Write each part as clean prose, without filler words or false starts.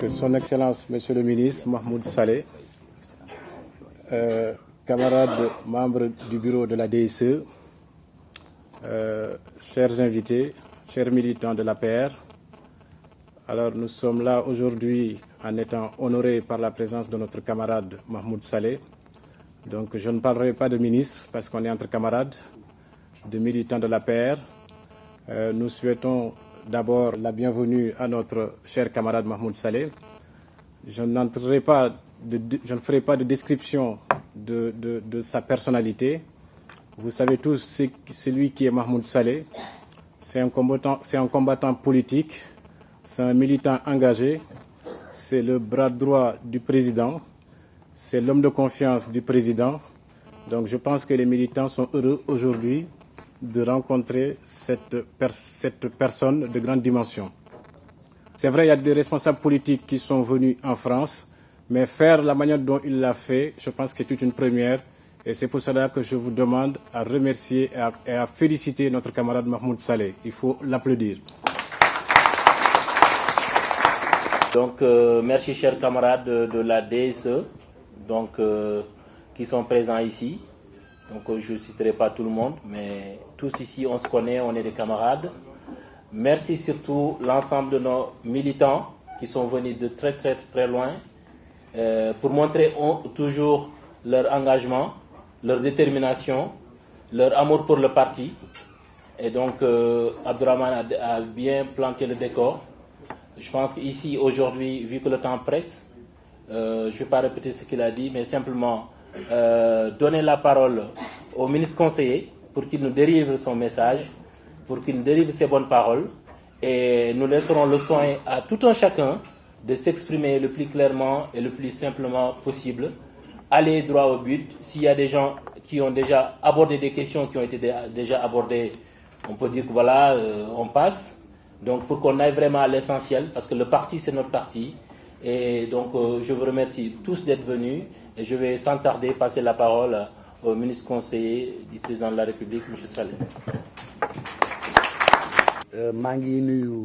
Son Excellence, Monsieur le Ministre, Mahmoud Saleh, camarades membres du bureau de la DSE, chers invités, chers militants de l'APR. Alors nous sommes là aujourd'hui en étant honorés par la présence de notre camarade Mahmoud Saleh. Donc je ne parlerai pas de ministre parce qu'on est entre camarades, de militants de l'APR. Nous souhaitons d'abord la bienvenue à notre cher camarade Mahmoud Saleh. Je ne ferai pas de description de sa personnalité. Vous savez tous celui qui est Mahmoud Saleh. C'est un combattant politique, c'est un militant engagé, c'est le bras droit du président, c'est l'homme de confiance du président. Donc je pense que les militants sont heureux aujourd'hui de rencontrer cette personne de grande dimension. C'est vrai, il y a des responsables politiques qui sont venus en France, mais faire la manière dont il l'a fait, je pense que c'est une première. Et c'est pour cela que je vous demande à remercier et à féliciter notre camarade Mahmoud Saleh. Il faut l'applaudir. Donc, merci chers camarades de la DSE qui sont présents ici. Donc, je ne citerai pas tout le monde, mais tous ici, on se connaît, on est des camarades. Merci surtout l'ensemble de nos militants qui sont venus de très, très, très loin pour montrer toujours leur engagement, leur détermination, leur amour pour le parti. Et donc, Abdourahmane a bien planté le décor. Je pense qu'ici, aujourd'hui, vu que le temps presse, je ne vais pas répéter ce qu'il a dit, mais simplement donner la parole au ministre conseiller pour qu'il nous délivre son message, pour qu'il nous délivre ses bonnes paroles. Et nous laisserons le soin à tout un chacun de s'exprimer le plus clairement et le plus simplement possible. Aller droit au but. S'il y a des gens qui ont déjà abordé des questions qui ont été déjà abordées, on peut dire que voilà, on passe. Donc pour qu'on aille vraiment à l'essentiel, parce que le parti, c'est notre parti. Et donc je vous remercie tous d'être venus. Et je vais sans tarder passer la parole au ministre conseiller du président de la République, M. Saleh. maa ngi nuyu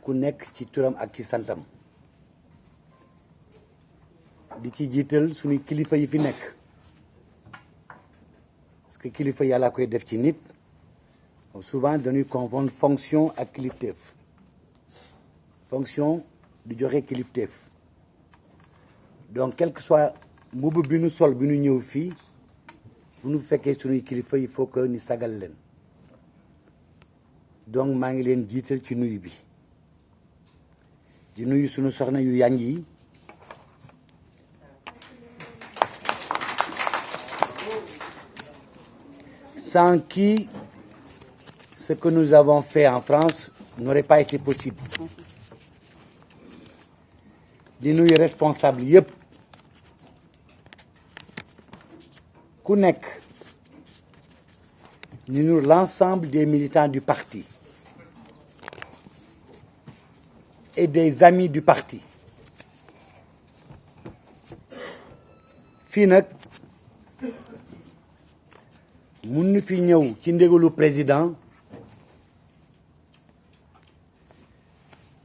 ku nekk ci turam ak ci santam di ci jiital suñu kilifa yi fi nekk parce que kilifa yàlla koy def ci nit souvent dañuy confondre fonction ak kilifteef fonction du joxe kilifteef donc quel que soit mbubb bi nu sol bi nu ñëw fii bu nu fekkee suñuy kilifa il faut que ni sagal leen donc maa ngi leen jiital ci nuyu bi di nuyu suñu soxna yu yànj yi sans qui ce que nous avons fait en France n'aurait pas été possible di nuyu responsable yëpp ku nekk di nuyu l'ensemble des militants du parti et des amis du parti fii nag mun ñu fi ñëw ci ndégalu président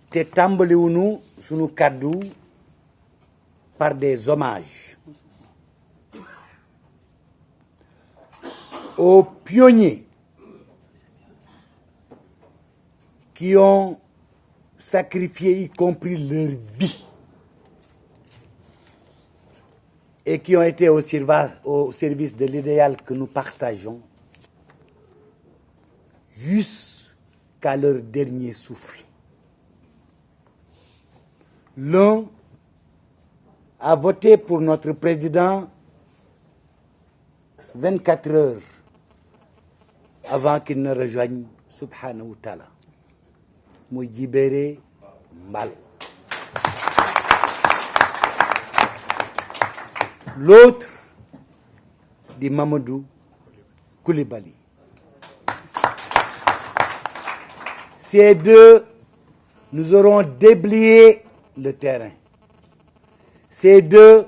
te tàmbaliwunu sunu kàddu par des hommages aux pionniers qui ont sacrifié, y compris leur vie, et qui ont été au service de l'idéal que nous partageons jusqu'à leur dernier souffle. L'un a voté pour notre président 24 heures avant qu'il ne rejoigne subhanahu wa ta'ala muy Djibéré Mbal. L'autre dit Mamadou Koulibaly. Ces deux, nous aurons déblayé le terrain. Ces deux,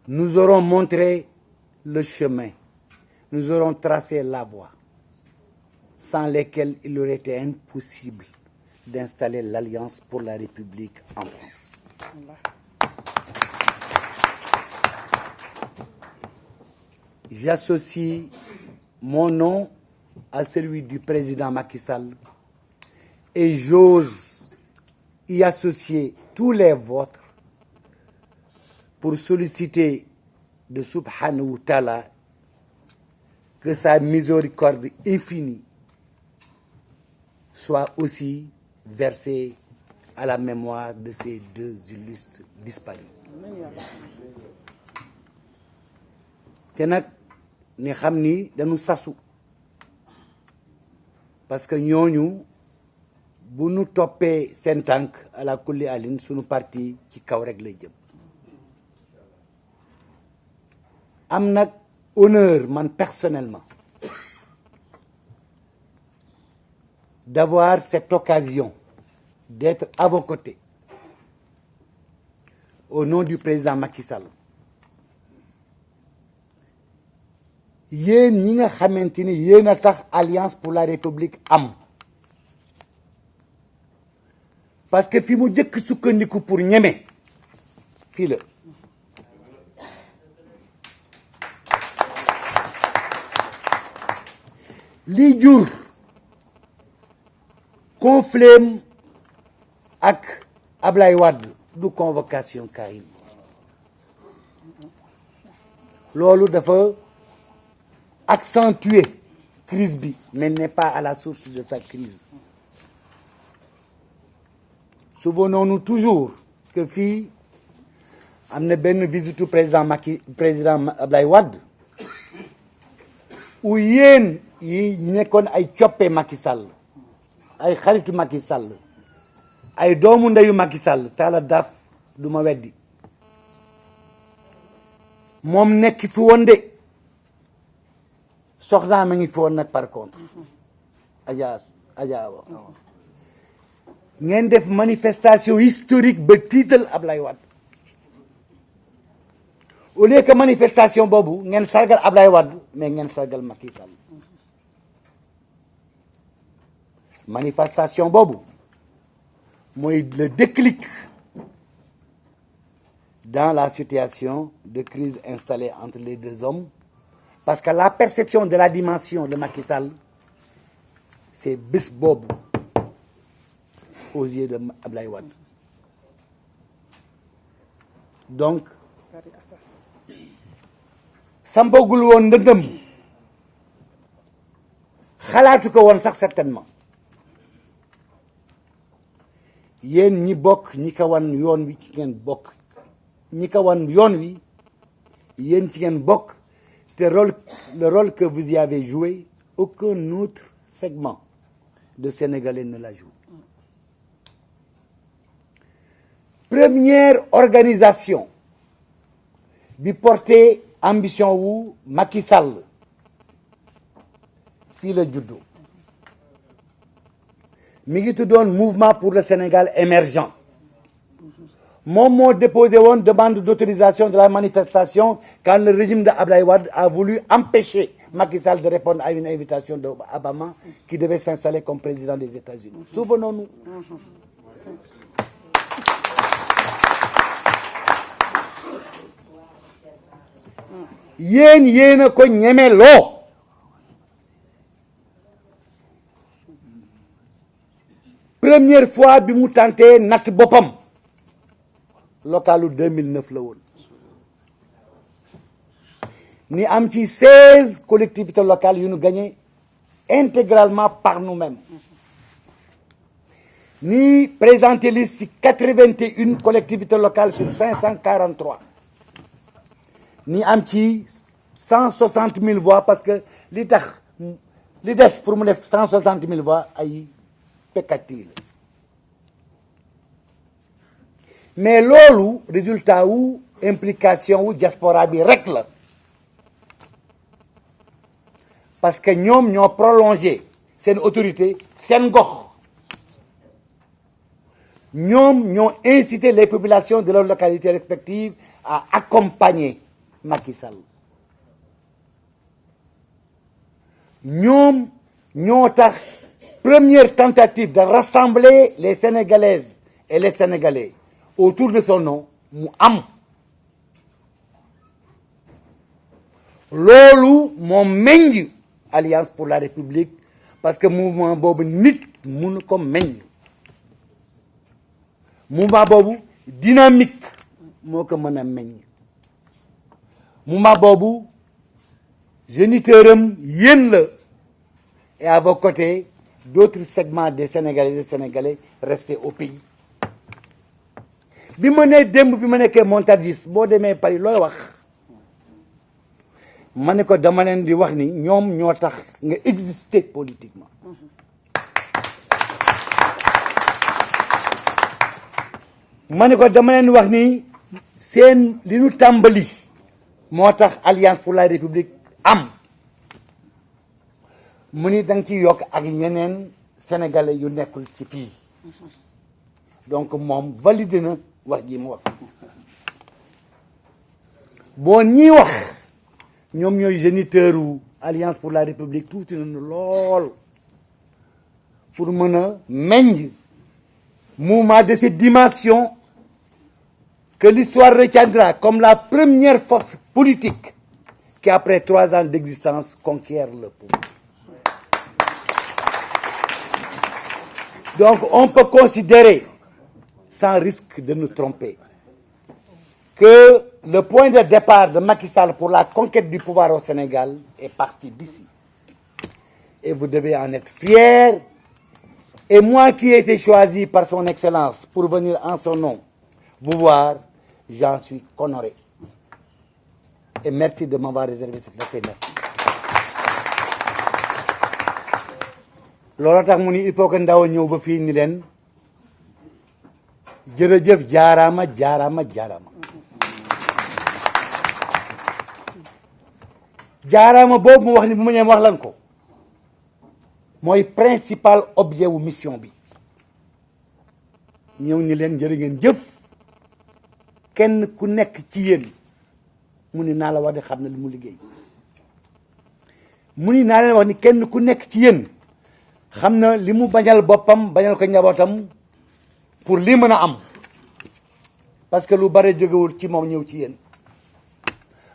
nous aurons montré le chemin. Nous aurons tracé la voie sans lesquelles il aurait été impossible d'installer l'Alliance pour la République en France. J'associe mon nom à celui du président Macky Sall et j'ose y associer tous les vôtres pour solliciter de Subhanahu wa Ta'ala que sa miséricorde infinie soit aussi versée à la mémoire de ces deux illustres disparus. te nag ni xam ni dañu sasu parce que ñooñu bu nu toppee seen tànk à la kulli alin suñu parti ci kaw rek lay jëm am nag honneur man personnellement d'avoir cette occasion d'être à vos côtés au nom du président Macky Sall yéen ñi nga xamante ni yéen a tax Alliance pour la République am parce que fi mu jëkk sukkandiku pour ñeme fii la li jur conflit ak Ablaye Wade du convocation Karim loolu dafa accentuer crise bi mais n'est pas à la source de sa crise souvenons-nous toujours que fii am na benn visite président Ablaye Wade où yéen yi nekkoon ay coppe Macky Sall ay xaritu Macky Sall ay doomu ndeyu Macky Sall taala daaf du ma weddi moom nekk fi woon de soxna ma ngi fi woon nag par contre Adja ngeen def manifestation historique ba tiital Ablaye Wade au lieu que manifestation boobu ngeen sargal Ablaye Wade mais ngeen sargal Macky Sall manifestation boobu mooy le déclic dans la situation de crise installée entre les deux hommes parce que la perception de la dimension de Macky Sall c'est bés boobu aux yeux de Ablaye Wade donc sambagul woon ndëndëm xalaatu ko woon sax certainement yéen ñi bokk ñi ko wan yoon wi ci ngeen bokk ñi ko wan yoon wi yéen ci ngeen bokk te le rôle que vous y avez joué aucun autre segment de Sénégalais ne l'a joué. Première organisation bi porté ambition wu Macky Sall fii la juddoo mi ngi tuddoon mouvement pour le Sénégal émergent moom moo déposé woon demande d'autorisation de la manifestation quand le régime de Ablaye Wade a voulu empêcher Macky Sall de répondre à une invitation de Obama qui devait s'installer comme président des États-Unis. Souvenons-nous. yéen a ko ñeme loo première fois bi mu tenté natt boppam localu 2009 la woon ni am ci 16 collectivités locales yu ñu gagné intégralement par nous-mêmes ni présenté liste ci 81 collectivités locales sur 543 ni am ci 160 000 voix parce que li tax li des pour mu def 160 000 voix ay pekkati la mais loolu résultat wu implication wu diaspora bi rek la parce que ñoom ñoo prolongé seen autorité seen gox ñoom ñoo incité les populations de leurs localités respectives à accompagner Macky Sall ñoom ñoo tax première tentative de rassembler les Sénégalaises et les Sénégalais autour de son nom mu am loolu moo meññ Alliance pour la République parce que mouvement boobu nit mënu ko meññ mouvement boobu dynamique moo ko mën a meññ mouvement boobu géniteuram yéen la et à vos côtés d'autres segments des Sénégalais et des Sénégalais restés au pays bi ma nee démb bi ma nekkee montargiste boo demee Paris looy wax ma ne ko dama leen di wax ni ñoom ñoo tax nga exister politiquement ma ne ko dama leen di wax ni seen li ñu tàmbali moo tax Alliance pour la République am mu ni da nga ciy yokk ak yeneen sénégalais yu nekkul ci fii donc moom validé na wax ji mu wax boo ñii wax ñoom ñooy géniteur u Alliance pour la République tuuti nañu lool pour mën a meññ mouvement de cette dimension que l'histoire retiendra comme la première force politique qui après 3 ans d'existence conquiert le pouvoir. Donc on peut considérer sans risque de nous tromper que le point de départ de Macky Sall pour la conquête du pouvoir au Sénégal est parti d'ici. Et vous devez en être fiers. Et moi qui ai été choisi par son Excellence pour venir en son nom vous voir, j'en suis honoré. Et merci de m'avoir réservé cette paix. Merci. loolu tax mu ni il faut que ndaw ñëw ba fii ni leen jërëjëf jaaraama jaaraama jaaraama jaaraama boobu mu wax ni bu ma ñëwee wax lan ko mooy principal objet wu mission bi ñëw ni leen jërë ngeen jëf kenn ku nekk ci yéen mu ni naa la wax de xam ne li mu liggéey mu ni naa leen wax ni kenn ku nekk ci yéen xam na li mu bañal boppam bañal ko njabootam pour lii mën a am parce que lu bare jógewul ci moom ñëw ci yéen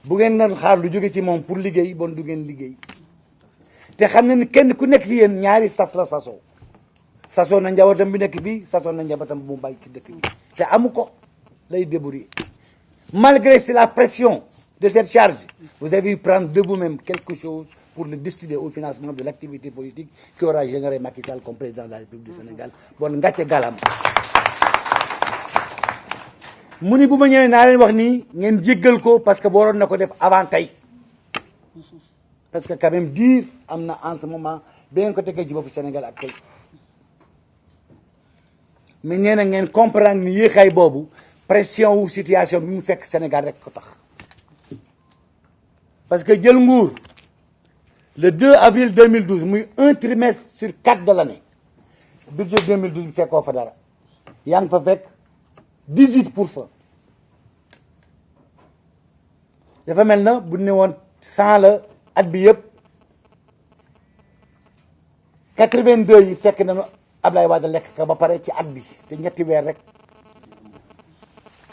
bu ngeen doon xaar lu jóge ci moom pour liggéey bon du ngeen liggéey te xam na ni kenn ku nekk ci yéen ñaari sas la sasoo na njabootam bi nekk fii sasoo na njabootam bu mu bàyyi ci dëkk bi te amu ko lay débrouiller malgré la pression de cette charge vous avez eu prendre de vous-même quelque chose pour le destiner au financement de l'activité politique qui aura généré Macky Sall comme président de la République du Sénégal bon ngàcce galam mu ni bu ma ñëwee naa leen wax nii ngeen jéggal ko parce que waroon na ko def avant tey parce que quand même dire am na en ce moment bi ngeen ko tegee ci boppu Sénégal ak tey mais nee na ngeen comprendre ni yéexaay boobu pression wu situation bi mu fekk Sénégal rek ko tax parce que jël nguur le 2 avril 2012 muy un trimestre sur 4 de l'année budget 2012 bi fekkoo fa dara yaa ngi fa fekk 18%. dafa mel na bu ne woon 100 la at bi yëpp 82 yi fekk nañu Ablaye Wade lekk ka ba pare ci at bi te ñetti weer rek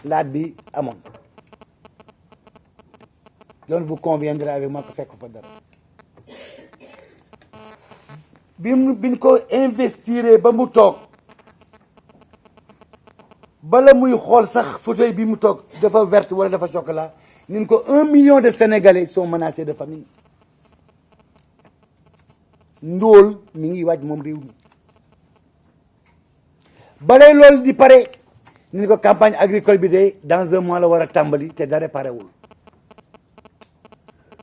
la at bi amoon loolu vous conviendrez avec moi que fekk fa dara biñ ko investir ba mu toog bala muy xool sax fauteuil bi mu toog dafa verte wala dafa chocolat nin ko 1 million de Sénégalais sont menacés de famine ndóol mi ngi waaj moom réew mi balay loolu di pare nin ko campagne agricole bi de dans 1 mois la war a tàmbali te dara parewul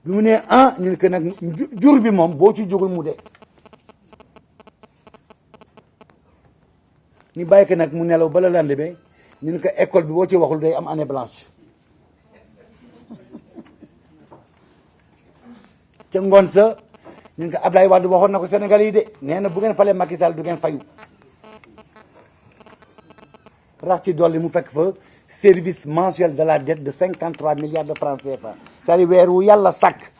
bi mu ne ñu ko nag jur bi moom boo ci jugul mu dee ñu bàyyi ko nag mu nelaw bala lendemain ñu ko école bi boo ci waxul day am année blanche ca ngoon sa ñu ko Ablaye Wade waxoon na ko Sénégal yi de nee na bu ngeen falee Macky Sall du ngeen fayu rax ci dolli mu fekk fa service mensuel de la dette de 53 milliards de francs CFA c'est-à-dire weer wu yàlla sàkk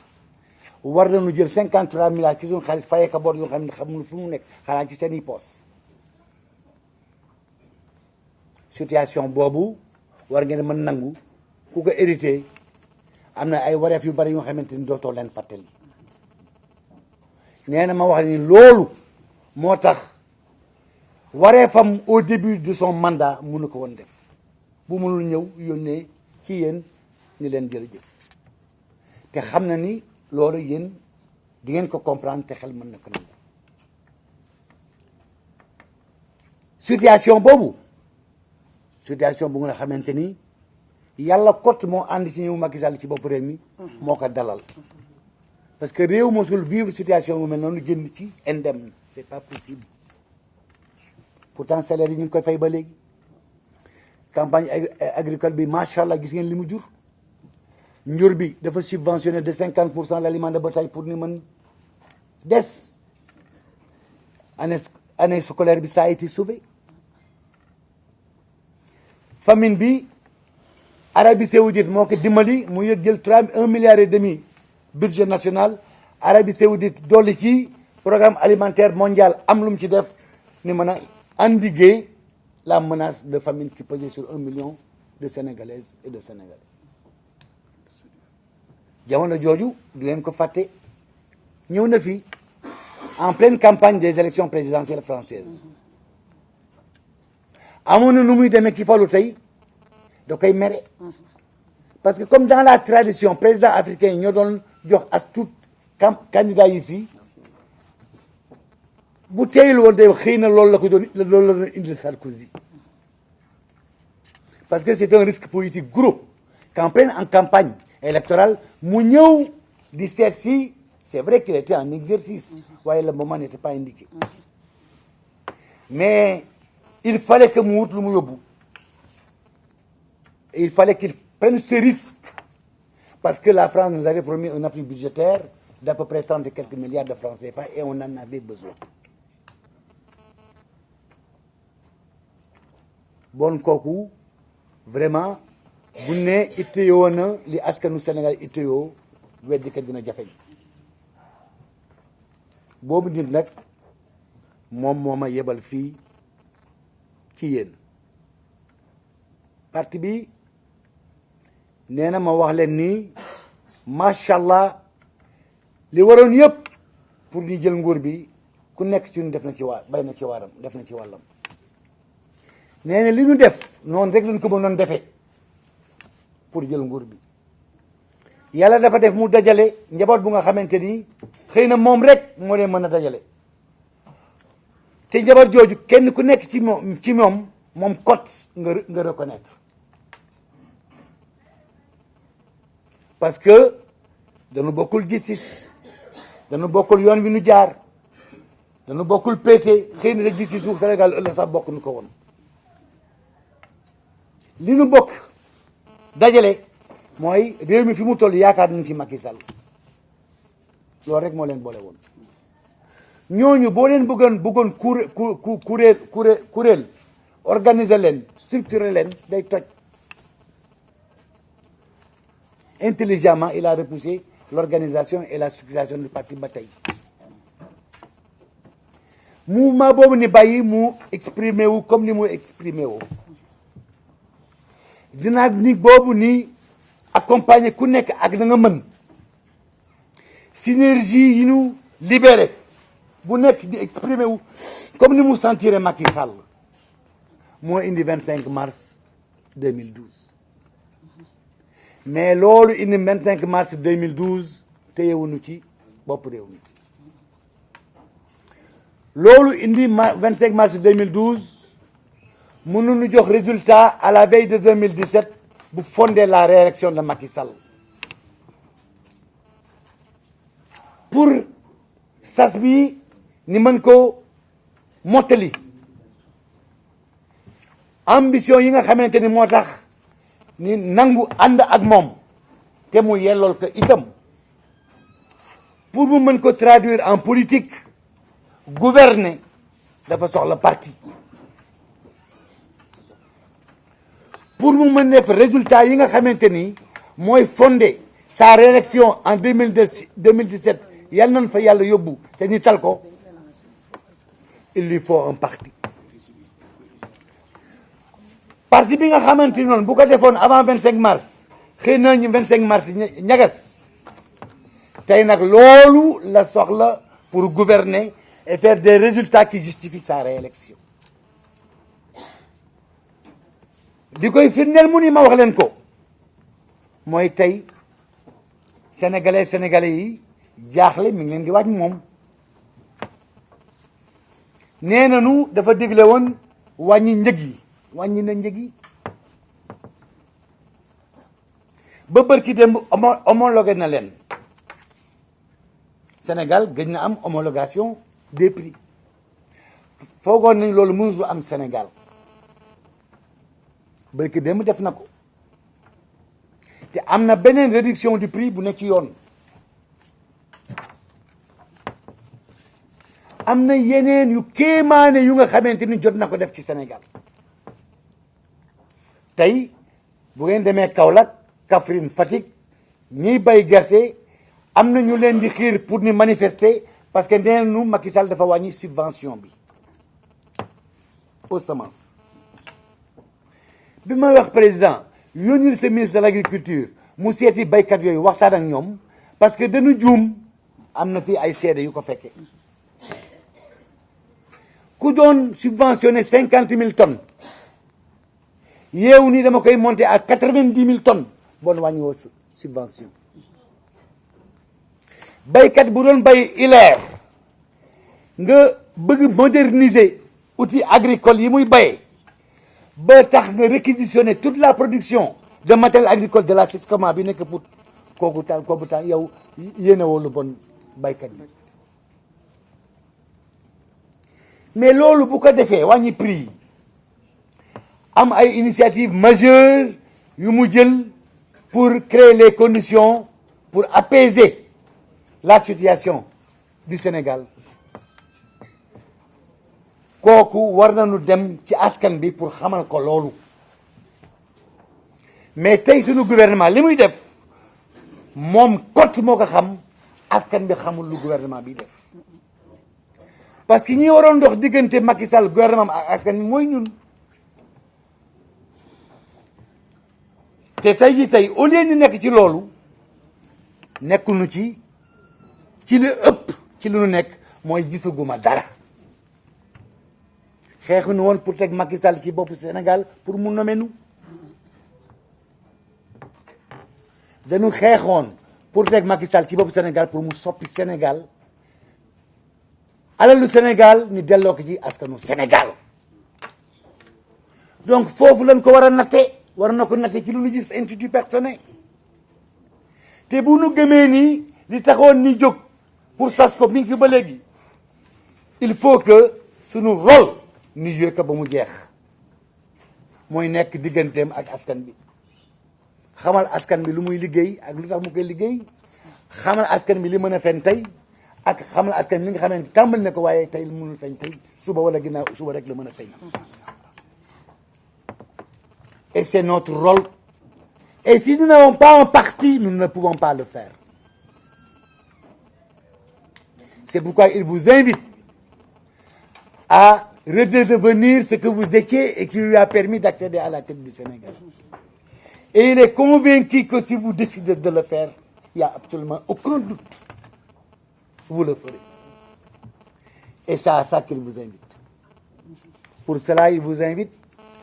war nañu jël 53 milliards ci suñu xaalis fayee ko bor yoo xam ne xamul fu mu nekk xanaa ci seen i poos situation boobu war ngeen mën nangu ku ko hérité am na ay wareef yu bari yoo xamante ni dootoo leen fàttali nee na ma wax ni loolu moo tax wareefam au début de son mandat mënu ko woon def bu mënul ñëw yónnee ci yéen ni leen jërëjëf te xam na ni loolu yéen di ngeen ko comprendre te xel mën na ko nangu situation boobu situation bu nga xamante ni yàlla kott moo ànd ci ñëw Macky Sall ci bopp réew mi moo ko dalal parce que réew mosul vivre situation bu mel noonu génn ci indemne c'est pas possible pourtant salaire yi ñu ngi koy fay ba léegi campagne agricole bi macha allah gis ngeen li mu jur njur bi dafa subventionné de 50% l'aliment de bétail pour ni mën des année scolaire bi ça a été sauvé famine bi Arabie Saoudite moo ko dimbali mu yëg jël 1,5 milliard budget national Arabie Saoudite dolli ci programme alimentaire mondial am lu mu ci def ni mën a endiguer la menace de famine qui pesait sur 1 million de Sénégalaises et de Sénégalais jamono jooju du leen ko fàtte ñëw na fi en pleine campagne des élections présidentielles françaises amoon na nu muy demee ki falu tey da koy mere parce que comme dans la tradition président africain yi ñoo doon jox as tuut candidat yi fii bu teeyul woon day xëy na loolu la ko doon indil Sarkozy parce que c'est un risque politique gros qu'en pleine en campagne électorale mu ñëw di seet si c'est vrai qu'il était en exercice waaye le moment n'était pas indiqué mais il fallait que mu wut lu mu yóbbu il fallait qu'il prenne ce risque parce que la France nous avait promis un appui budgétaire d'à peu près 30 et quelques milliards de francs CFA et on en avait besoin bon kooku vraiment bu ne itteyoo na li askanu Sénégal itteyoo weddi ka dina jafeñ boobu nit nag moom moo ma yebal fii ci yéen parti bi nee na ma wax leen ni macha allah li waroon yëpp pour ñu jël nguur bi ku nekk ci ñun def na ci waar bay na ci waaram def na ci wàllam nee na li ñu def noonu rek lañ ko mënoon defee pour jël nguur bi yàlla dafa def mu dajale njaboot bu nga xamante ni xëy na moom rek moo leen mën a dajale te njaboot jooju kenn ku nekk ci moom cote nga reconnaître parce que dañu bokkul gis-gis dañu bokkul yoon wi nu jaar dañu bokkul péete xëy na sa gis-gisu Sénégal ëllëg sax bokk nu ko woon li nu bokk dajale mooy réew mi fi mu toll yaakaar nañ ci Macky Sall loolu rek moo leen boole woon ñooñu boo leen bëggoon kuréel organiser leen structurer leen day toj intelligemment il a repoussé l'organisation et la structuration du parti ba tey mouvement boobu ni bàyyi mu exprimer wu comme ni mu exprimer wu dynamique boobu ni accompagner ku nekk ak na nga mën synergie yi ñu libéré bu nekk di exprimer wu comme ni mu sentir Macky Sall moo indi 25 mars 2012 mais loolu indi 25 mars 2012 téyewuñu ci bopp réew mi loolu indi 25 mars 2012 mënuñu jox résultat à la veille de 2017 bu fonder la réélection de Macky Sall pour sas bi ni mën ko mottali ambition yi nga xamante ni moo tax ni nangu ànd ak moom te mu yellool ko itam pour mu mën ko traduire en politique gouverner dafa soxla parti pour mu mën def résultat yi nga xamante ni mooy fonder sa réélection en 2017 yal nañ fa yàlla yóbbu te ñu tal ko il lui faut un parti bi nga xamante ni noonu bu ko defoon avant 25 mars xëy na ñu 25 mars ñagas tey nag loolu la soxla pour gouverner et faire des résultats qui justifient sa réélection di koy firndeel mu ni ma wax leen ko mooy tey sénégalais yi jaaxle mi ngi leen di waaj moom nee nañu dafa digle woon wàññi njëg yi wàññi na njëg yi ba bërki démb homologué na leen Sénégal gëj na am homologation des prix foogoon nañ loolu mënusu am Sénégal bërki démb def na ko te am na beneen réduction du prix bu nekk ci yoon am na yeneen yu kéemaane yu nga xamante ni jot na ko def ci Sénégal tey bu ngeen demee Kaolack Kaffrine Fatick ñiy bay gerte am na ñu leen di xiir pour ni manifester parce que nee nu Macky Sall dafa wàññi subvention bi aux semences bi may wax président yónnil sa ministre de l'agriculture mu seeti baykat yooyu waxtaan ak ñoom parce que dañu juum am na fii ay seede yu ko fekkee ku doon subventionné 50 000 tonnes yeewu ni dama koy monter à 90 000 tonnes bon wàññi woo subvention baykat bu doon bay ileer nga bëgg moderniser outils agricoles yi muy bayee ba tax nga réquisitionner toute la production de matériel agricole de la SISCOMA bi nekk pour kooku temps yow yéene woo lu bon baykat yi mais loolu bu ko defee wàññi prix yi am ay initiatives majeures yu mu jël pour créer les conditions pour apaiser la situation du Sénégal kooku war nañu dem ci askan bi pour xamal ko loolu mais tey suñu gouvernement li muy def moom kot moo ko xam askan bi xamul lu gouvernement bi def parce que ñi waroon dox diggante Macky Sall gouvernement ak askan bi mooy ñun te tey ji tey au lieu ñu nekk ci loolu nekkunu ci li ëpp ci li nu nekk mooy gisaguma dara xeexuñu woon pour teg Macky Sall ci boppu Sénégal pour mu nommer nu dañu xeexoon pour teg Macky Sall ci boppu Sénégal pour mu soppi Sénégal alalu Sénégal ñu delloo ko ci askanu Sénégal donc foofu lañ ko war a natte war na ko natte ci lu ñu gis institut personnel te bu nu gëmee nii li taxoon ni jóg pour sas ko mi ngi fi ba léegi il faut que suñu rôle ñu joué ko ba mu jeex mooy nekk digganteem ak askan bi xamal askan bi lu muy liggéey ak lu tax mu koy liggéey xamal askan bi li mën a fen tey ak xamal askan bi li nga xam ne tàmbali na ko waaye tey mënul feeñ tey suba wala ginnaaw suba rek la mën a feeñ et c'est notre rôle et si nous n'avons pas un parti nous ne pouvons pas le faire c'est pourquoi il vous invite à redevenir ce que vous étiez et qui lui a permis d'accéder à la tête du Sénégal. Et il est convaincu que si vous décidez de le faire, il n'y a absolument aucun doute. Vous le ferez. Et c'est à ça qu'il vous invite. Pour cela, il vous invite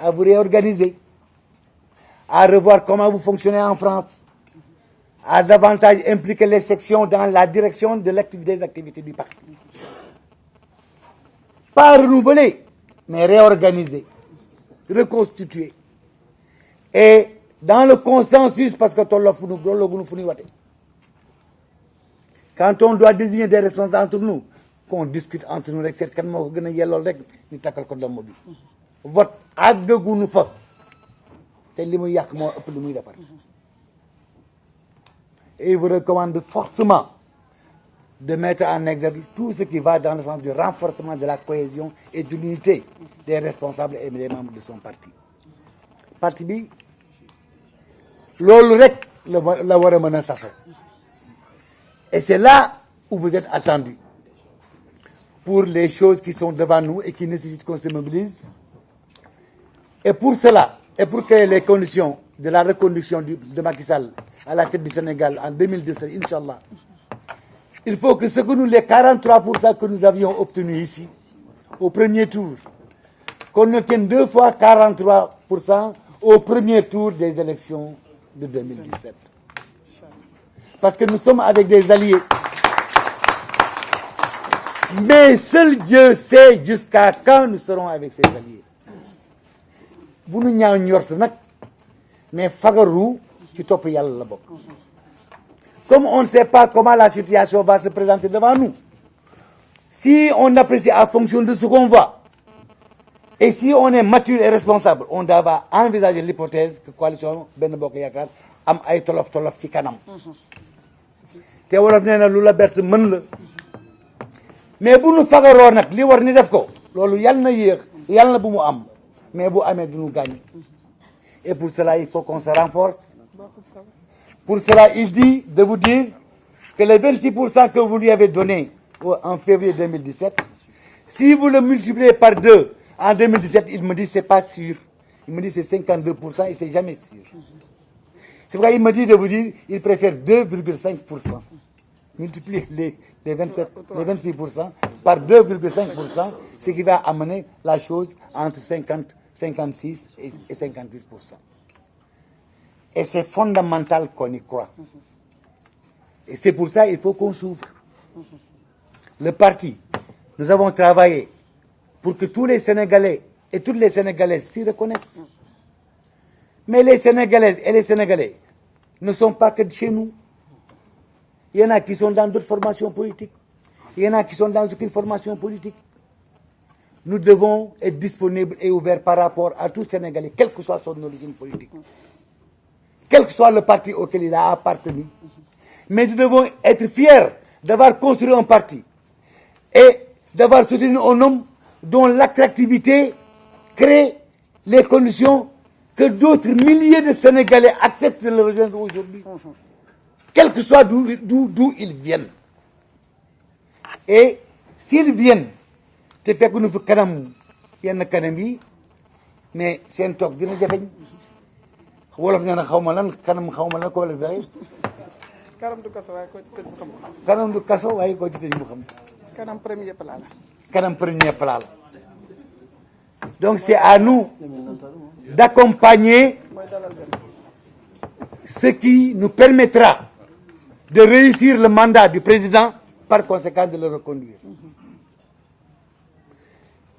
à vous réorganiser, à revoir comment vous fonctionnez en France, à davantage impliquer les sections dans la direction de des activités du parti. Pas renouveler, mais réorganiser, reconstituer. Et dans le consensus, parce que quand on doit désigner des responsables entre nous, qu'on discute entre nous, rek seet kan moo ko gën a yellool rek ñu takkal ko domm bi vote àggaguñu fa te li muy yàq moo ëpp li muy defar. Et il vous recommande fortement de mettre en exergue tout ce qui va dans le sens du renforcement de la cohésion et de l'unité des responsables et des membres de son parti. Parti bi loolu rek la war a mën a saso Et c'est là où vous êtes attendus pour les choses qui sont devant nous et qui nécessitent qu'on se mobilise. Et pour cela, et pour créer les conditions de la reconduction de Macky Sall à la tête du Sénégal en 2017, Inch'Allah, il faut que les 43% que nous avions obtenus ici, au premier tour, qu'on obtienne 2 fois 43% au premier tour des élections de 2017. Parce que nous sommes avec des alliés. Mais seul Dieu sait jusqu'à quand nous serons avec ces alliés. Vous nous n'avez mais fagarou qui top yalla la bok. Comme on ne sait pas comment la situation va se présenter devant nous, si on apprécie en fonction de ce qu'on voit, et si on est mature et responsable, on doit envisager l'hypothèse que coalition Ben Bokk Yakaar am ay tolof tolof ci kanam. Te wolof nee na lu la bett mën la. Mais bu nu fagaroo nag li war ni def ko loolu yàlla na yéex yàlla na bu mu am mais bu amee du nu gagner. Et pour cela il faut qu'on se renforce. Pour cela il dit de vous dire que les 26% que vous lui avez donné en février 2017, si vous le multipliez par 2 en 2017, il me dit c'est pas sûr. Il me dit c'est 52% et c'est jamais sûr. C'est pourquoi il me dit de vous dire il préfère 2,5%. Multiplier les 26% par 2,5%, ce qui va amener la chose entre 50, 56 et 58%. Et c'est fondamental qu'on y croit. Et c'est pour ça qu'il faut qu'on s'ouvre. Le parti, nous avons travaillé pour que tous les Sénégalais et toutes les Sénégalaises s'y reconnaissent. Mais les Sénégalaises et les Sénégalais ne sont pas que de chez nous. Il y en a qui sont dans d'autres formations politiques. Il y en a qui sont dans aucune formation politique. Nous devons être disponibles et ouverts par rapport à tout Sénégalais, quelle que soit son origine politique. Quel que soit le parti auquel il a appartenu. Mais nous devons être fiers d'avoir construit un parti et d'avoir soutenu un homme dont l'attractivité crée les conditions que d'autres milliers de Sénégalais acceptent de le rejoindre aujourd'hui. Quel que soit d'où ils viennent. Et s'ils viennent, te fekk nu fi kanam yenn kanam yi mais seen toog dina jafeñ wolof nee na xaw ma lan kanam xaw ma lan ko wolof waxee. kanam du kaso waaye ko ci tëj mu xam. kanam du kaso waaye ko ci tëj mu xam. kanam premier plat la. kanam premier plat la. Donc c'est à nous d'accompagner ce qui nous permettra de réussir le mandat du président, par conséquent de le reconduire.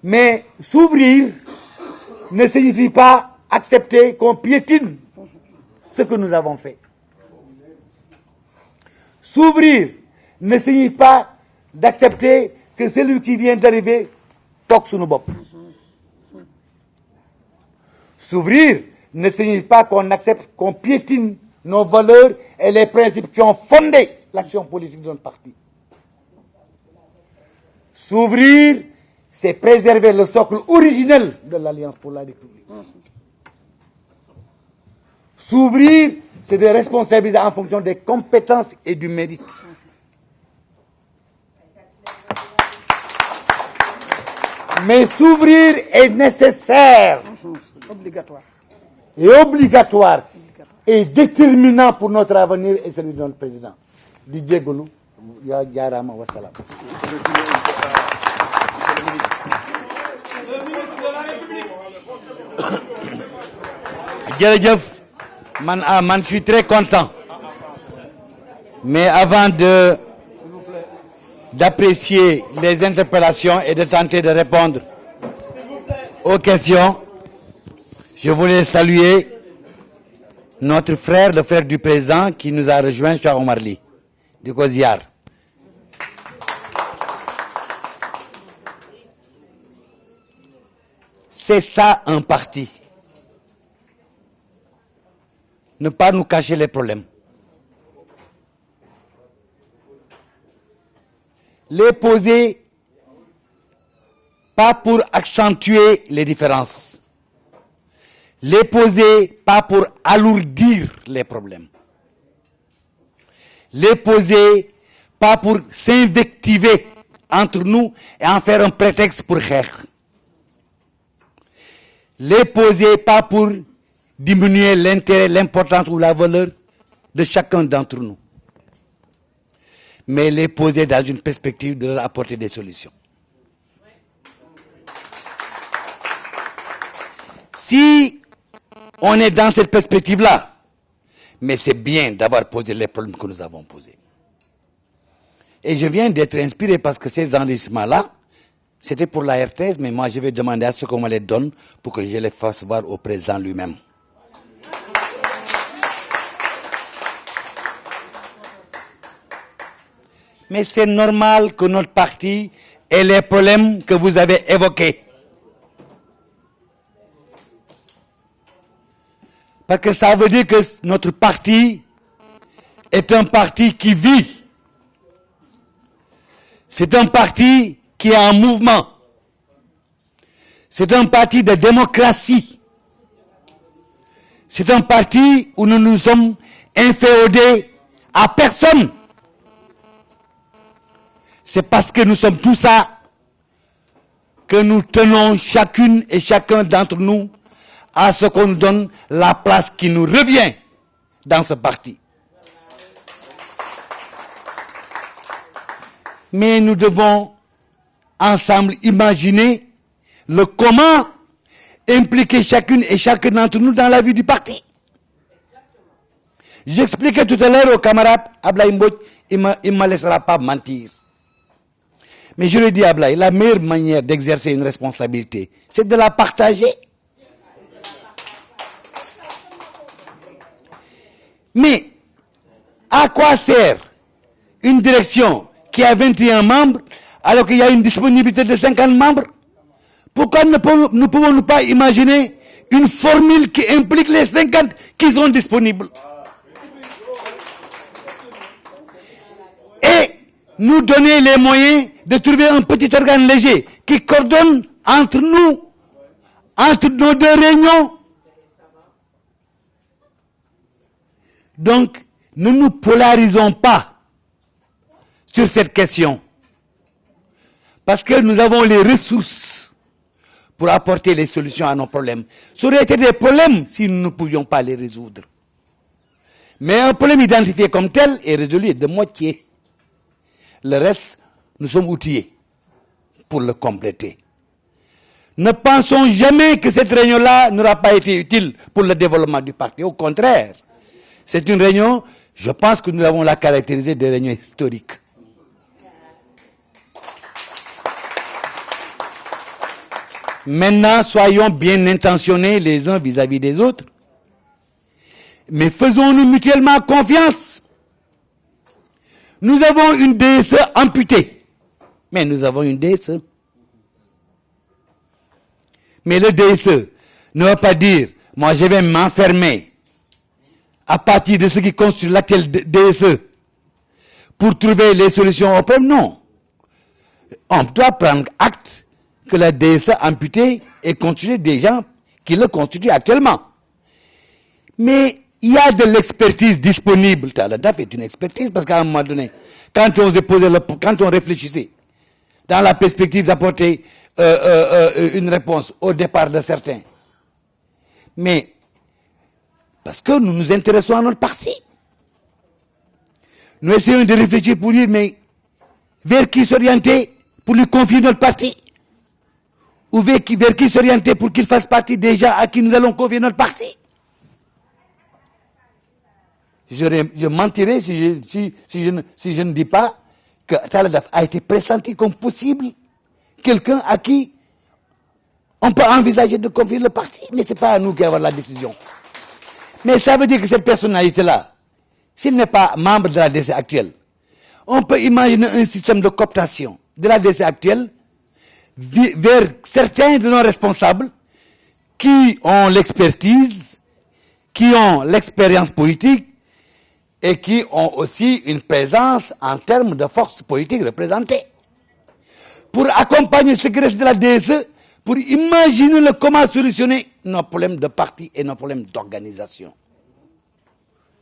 Mais s'ouvrir ne signifie pas accepter qu'on piétine ce que nous avons fait. S'ouvrir ne signifie pas d'accepter que celui qui vient d'arriver toque sous nos bottes. S'ouvrir ne signifie pas qu'on accepte qu'on piétine nos valeurs et les principes qui ont fondé l'action politique de notre parti. S'ouvrir, c'est préserver le socle originel de l'Alliance pour la République. S'ouvrir, c'est de responsabiliser en fonction des compétences et du mérite. Mais s'ouvrir est nécessaire. Obligatoire. Et obligatoire. Et déterminant pour notre avenir et celui de notre président. Di jégalu yaa jaaraama wasalaam. Jërëjëf man je suis très content. Mais avant d'apprécier les interpellations et de tenter de répondre aux questions, je voulais saluer notre frère, le frère du président, qui nous a rejoint, Cheikh Omar Ly, du Koziar. C'est ça un parti. Ne pas nous cacher les problèmes. Les poser, pas pour accentuer les différences. Les poser, pas pour alourdir les problèmes. Les poser, pas pour s'invectiver entre nous et en faire un prétexte pour faire. Les poser pas pour diminuer l'intérêt, l'importance ou la valeur de chacun d'entre nous, mais les poser dans une perspective de leur apporter des solutions. Si on est dans cette perspective-là, mais c'est bien d'avoir posé les problèmes que nous avons posés. Et je viens d'être inspiré parce que ces enregistrements-là, c'était pour la RTS, mais moi je vais demander à ce qu'on me les donne pour que je les fasse voir au président lui-même. Mais c'est normal que notre parti ait les problèmes que vous avez évoqués. Parce que ça veut dire que notre parti est un parti qui vit. C'est un parti qui est en mouvement. C'est un parti de démocratie. C'est un parti où nous nous sommes inféodés à personne. C'est parce que nous sommes tout ça que nous tenons chacune et chacun d'entre nous à ce qu'on nous donne la place qui nous revient dans ce parti. Mais nous devons ensemble imaginer le comment impliquer chacune et chacun d'entre nous dans la vie du parti. J'expliquais tout à l'heure au camarade Ablaye Mbodj, il ne me laissera pas mentir. Mais je lui dis à Ablaye, la meilleure manière d'exercer une responsabilité, c'est de la partager. Mais à quoi sert une direction qui a 21 membres alors qu'il y a une disponibilité de 50 membres? Pourquoi ne pouvons-nous pas imaginer une formule qui implique les 50 qui sont disponibles? Et nous donner les moyens de trouver un petit organe léger qui coordonne entre nous, entre nos deux réunions. Donc, ne nous polarisons pas sur cette question. Parce que nous avons les ressources pour apporter les solutions à nos problèmes. Ça aurait été des problèmes si nous ne pouvions pas les résoudre. Mais un problème identifié comme tel est résolu de moitié. Le reste, nous sommes outillés pour le compléter. Ne pensons jamais que cette réunion-là n'aura pas été utile pour le développement du parti. Au contraire, c'est une réunion, je pense que nous avons la caractérisée de réunion historique. Maintenant, soyons bien intentionnés les uns vis-à-vis des autres, mais faisons-nous mutuellement confiance. Nous avons une DSE amputée, mais nous avons une DSE. Mais le DSE ne va pas dire, moi je vais m'enfermer à partir de ce qui constitue l'actuel DSE pour trouver les solutions au problème. Non. On doit prendre acte que la DSE amputée est constituée des gens qui le constituent actuellement. Mais il y a de l'expertise disponible. La DAF est une expertise parce qu'à un moment donné, quand on réfléchissait dans la perspective d'apporter une réponse au départ de certains, mais parce que nous nous intéressons à notre parti, nous essayons de réfléchir pour dire, mais vers qui s'orienter pour lui confier notre parti? Ou vers qui s'orienter pour qu'il fasse partie des gens à qui nous allons confier notre parti? Je mentirais si je ne dis pas que Taladaf a été pressenti comme possible quelqu'un à qui on peut envisager de confier le parti, mais ce n'est pas à nous qui avons la décision. Mais ça veut dire que cette personnalité-là, s'il n'est pas membre de la DC actuelle, on peut imaginer un système de cooptation de la DC actuelle vers certains de nos responsables qui ont l'expertise, qui ont l'expérience politique et qui ont aussi une présence en termes de force politique représentée. Pour accompagner ce qui reste de la DSE, pour imaginer comment solutionner nos problèmes de parti et nos problèmes d'organisation.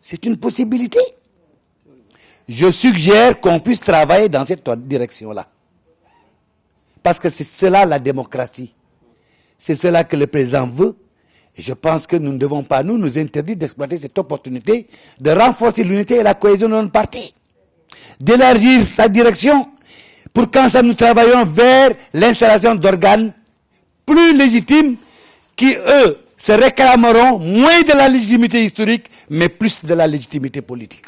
C'est une possibilité. je suggère qu'on puisse travailler dans cette direction-là. Parce que c'est cela la démocratie. C'est cela que le président veut. Et je pense que nous ne devons pas nous interdire d'exploiter cette opportunité de renforcer l'unité et la cohésion de notre parti. D'élargir sa direction pour qu'ensemble nous travaillons vers l'installation d'organes plus légitimes qui, eux, se réclameront moins de la légitimité historique, mais plus de la légitimité politique.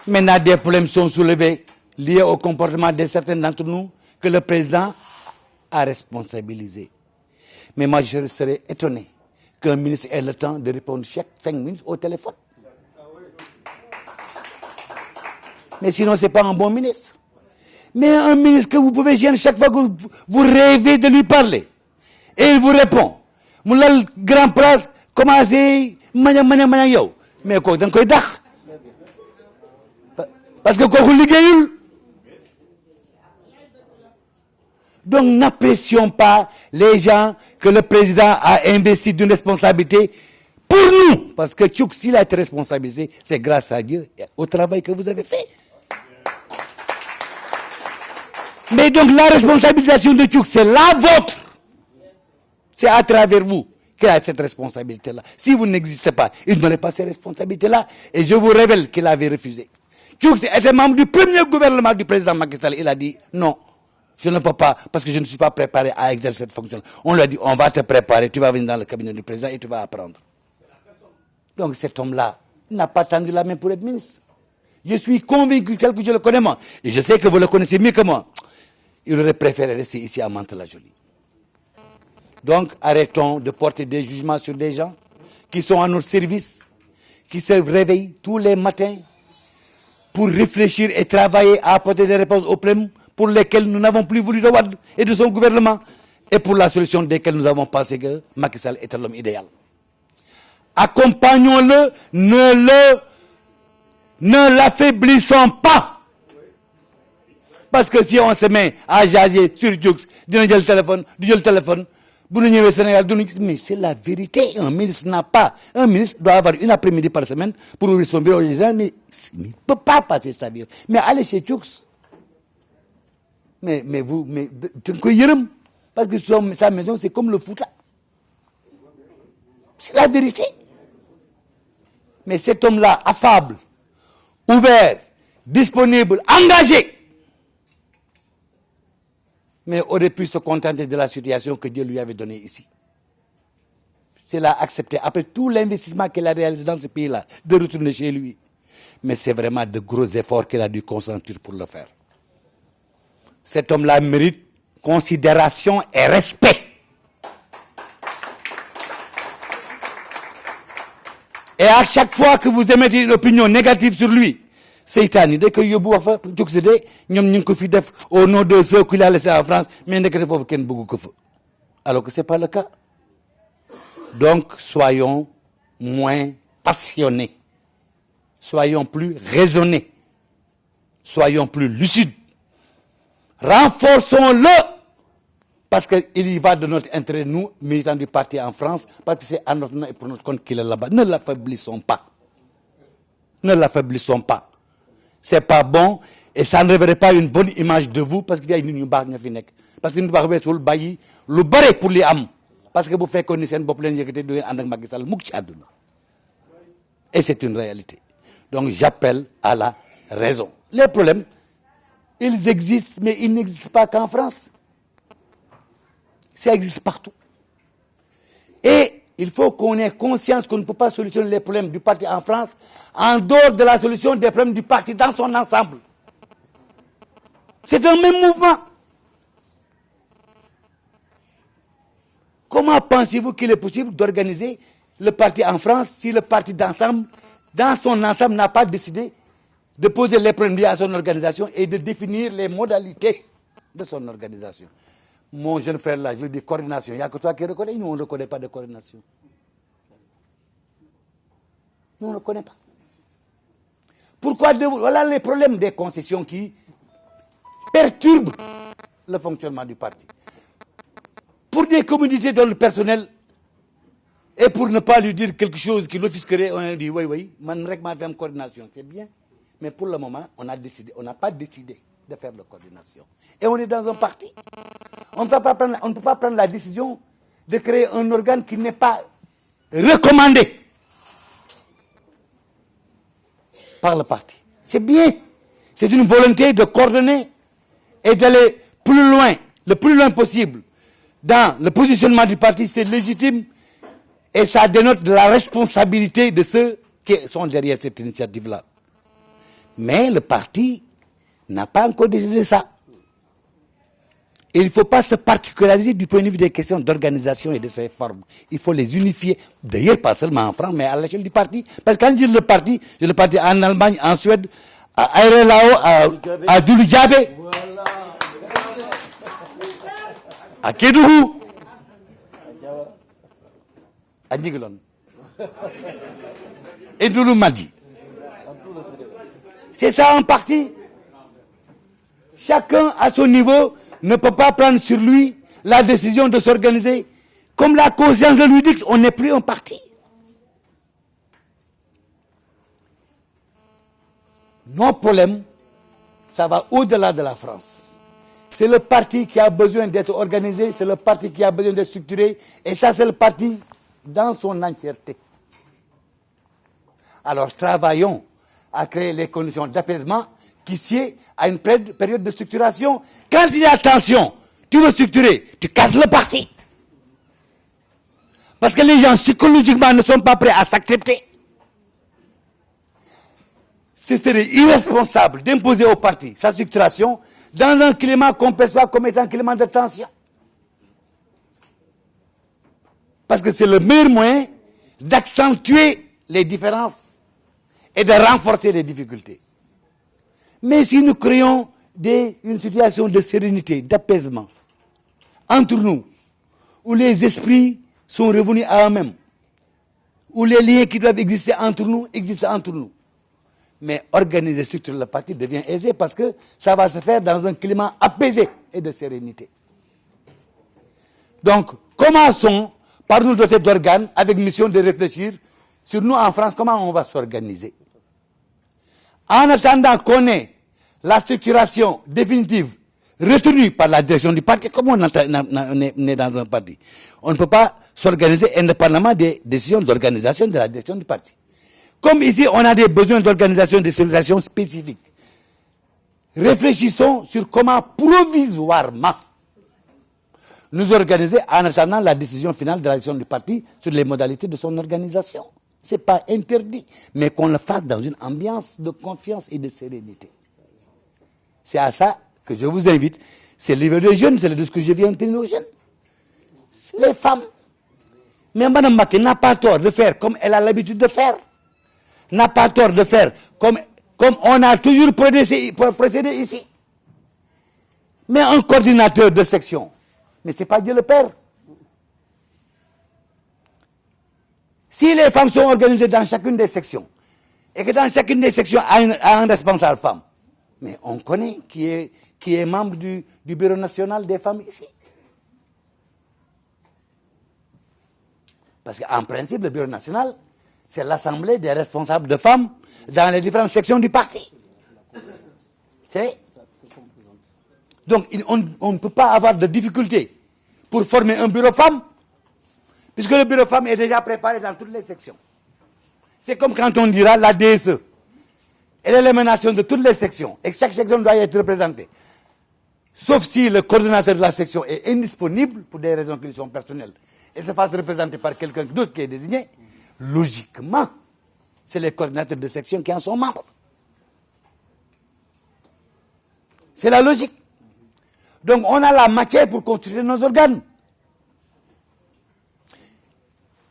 Maintenant, des problèmes sont soulevés liés au comportement de certains d'entre nous que le président a responsabilisés. Mais moi, je serais étonné qu'un ministre ait le temps de répondre chaque 5 minutes au téléphone. Mais sinon, ce n'est pas un bon ministre. Mais un ministre que vous pouvez gêner chaque fois que vous rêvez de lui parler. Et il vous répond. Moulal grand place, commencez, mania yo. Mais quoi, dans quoi d'ach? Parce que quoi, vous liguez. Donc, n'apprécions pas les gens que le président a investi d'une responsabilité pour nous. Parce que Tchouk, s'il a été responsabilisé, c'est grâce à Dieu et au travail que vous avez fait. Mais donc, la responsabilisation de Tchouk, c'est la vôtre. C'est à travers vous qu'il a cette responsabilité-là. Si vous n'existez pas, il n'aurait pas ces responsabilités-là. Et je vous révèle qu'il avait refusé. Tchouk était membre du premier gouvernement du président Macky Sall. Il a dit non. Je ne peux pas, parce que je ne suis pas préparé à exercer cette fonction. On lui a dit, on va te préparer, tu vas venir dans le cabinet du président et tu vas apprendre. Donc cet homme-là n'a pas tendu la main pour être ministre. Je suis convaincu, tel que je le connais moi, et je sais que vous le connaissez mieux que moi, il aurait préféré rester ici à Mantes-la-Jolie. Donc arrêtons de porter des jugements sur des gens qui sont à notre service, qui se réveillent tous les matins pour réfléchir et travailler à apporter des réponses aux problèmes pour lesquels nous n'avons plus voulu de Wade et de son gouvernement, et pour la solution desquelles nous avons pensé que Macky Sall était l'homme idéal. Accompagnons-le, ne l'affaiblissons pas. Parce que si on se met à jaser sur Dioux, du téléphone, mais c'est la vérité. Un ministre n'a pas. Un ministre doit avoir une après-midi par semaine pour ouvrir son bureau aux gens, mais il ne peut pas passer sa vie. Mais allez chez Dioux. Mais parce que sa maison, c'est comme le Fouta. C'est la vérité. Mais cet homme-là, affable, ouvert, disponible, engagé, mais aurait pu se contenter de la situation que Dieu lui avait donnée ici. C'est là accepté, après tout l'investissement qu'il a réalisé dans ce pays-là, de retourner chez lui. Mais c'est vraiment de gros efforts qu'il a dû consentir pour le faire. Cet homme-là mérite considération et respect. Et à chaque fois que vous émettez une opinion négative sur lui, c'est Itani. Dès que Yobu a fait, au nom de ceux qu'il a laissés en France, mais alors que ce n'est pas le cas. Donc, soyons moins passionnés. Soyons plus raisonnés. Soyons plus lucides. Renforçons-le, parce qu'il y va de notre intérêt, nous, militants du parti en France, parce que c'est à notre nom et pour notre compte qu'il est là-bas. Ne l'affaiblissons pas. Ne l'affaiblissons pas. C'est pas bon, et ça ne révèle pas une bonne image de vous, parce qu'il y a une barre qui est parce que nous devons sur le bailli, le barré pour les âmes, parce que vous faites connaître une population qui est en Macky Sall, et c'est une réalité. Donc j'appelle à la raison. Les problèmes, ils existent, mais ils n'existent pas qu'en France. Ça existe partout. Et il faut qu'on ait conscience qu'on ne peut pas solutionner les problèmes du parti en France en dehors de la solution des problèmes du parti dans son ensemble. C'est un même mouvement. Comment pensez-vous qu'il est possible d'organiser le parti en France si le parti d'ensemble, dans son ensemble, n'a pas décidé de poser les problèmes liés à son organisation et de définir les modalités de son organisation? Mon jeune frère là, je dis coordination. Il n'y a que toi qui reconnais. Nous, on ne reconnaît pas de coordination. Nous, on ne connaît pas. Pourquoi voilà les problèmes des concessions qui perturbent le fonctionnement du parti. Pour des communautés dont le personnel Et pour ne pas lui dire quelque chose qui l'offusquerait, on a dit oui, man rek ma femme coordination, c'est bien. Mais pour le moment, on n'a pas décidé de faire la coordination. Et on est dans un parti. On ne peut pas prendre la décision de créer un organe qui n'est pas recommandé par le parti. C'est bien. C'est une volonté de coordonner et d'aller plus loin, le plus loin possible, dans le positionnement du parti. C'est légitime et ça dénote de la responsabilité de ceux qui sont derrière cette initiative-là. Mais le parti n'a pas encore décidé ça. Et il ne faut pas se particulariser du point de vue des questions d'organisation et de ses formes. Il faut les unifier, d'ailleurs pas seulement en France, mais à l'échelle du parti. Parce que quand je dis le parti en Allemagne, en Suède, à Aérelao, à Dulujabé, à Kédougou, à Nigelon, et Douloumadji. C'est ça un parti. Chacun à son niveau ne peut pas prendre sur lui la décision de s'organiser. Comme la conscience le lui dit, on n'est plus un parti. Nos problèmes, ça va au-delà de la France. C'est le parti qui a besoin d'être organisé, c'est le parti qui a besoin d'être structuré, et ça c'est le parti dans son entièreté. Alors travaillons à créer les conditions d'apaisement qui sied à une période de structuration. Quand il y a tension, tu veux structurer, tu casses le parti. Parce que les gens psychologiquement ne sont pas prêts à s'accepter. Ce serait irresponsable d'imposer au parti sa structuration dans un climat qu'on perçoit comme étant un climat de tension. Parce que c'est le meilleur moyen d'accentuer les différences et de renforcer les difficultés. Mais si nous créons une situation de sérénité, d'apaisement entre nous, où les esprits sont revenus à eux-mêmes, où les liens qui doivent exister entre nous existent entre nous, mais organiser, structurer le parti devient aisé parce que ça va se faire dans un climat apaisé et de sérénité. Donc, commençons par nous doter d'organes avec mission de réfléchir sur nous en France, comment on va s'organiser. En attendant qu'on ait la structuration définitive retenue par la direction du parti, comme on est dans un parti, on ne peut pas s'organiser indépendamment des décisions d'organisation de la direction du parti. Comme ici, on a des besoins d'organisation de structuration spécifiques. Réfléchissons sur comment provisoirement nous organiser en attendant la décision finale de la direction du parti sur les modalités de son organisation. Ce n'est pas interdit, mais qu'on le fasse dans une ambiance de confiance et de sérénité. C'est à ça que je vous invite. C'est le livre des jeunes, c'est le discours que je viens de tenir aux jeunes. Les femmes. Mais Mme Macky n'a pas tort de faire comme elle a l'habitude de faire. N'a pas tort de faire comme on a toujours procédé ici. Mais un coordinateur de section, mais ce n'est pas Dieu le Père. Si les femmes sont organisées dans chacune des sections, et que dans chacune des sections a un responsable femme, mais on connaît qui est membre du Bureau national des femmes ici. Parce qu'en principe, le Bureau national, c'est l'assemblée des responsables de femmes dans les différentes sections du parti. Donc, on ne peut pas avoir de difficultés pour former un bureau femme, puisque le bureau femme est déjà préparé dans toutes les sections. C'est comme quand on dira la DSE et l'élimination de toutes les sections, et chaque section doit être représentée. Sauf si le coordonnateur de la section est indisponible pour des raisons qui lui sont personnelles et se fasse représenter par quelqu'un d'autre qui est désigné, logiquement, c'est les coordonnateurs de section qui en sont membres. C'est la logique. Donc on a la matière pour constituer nos organes.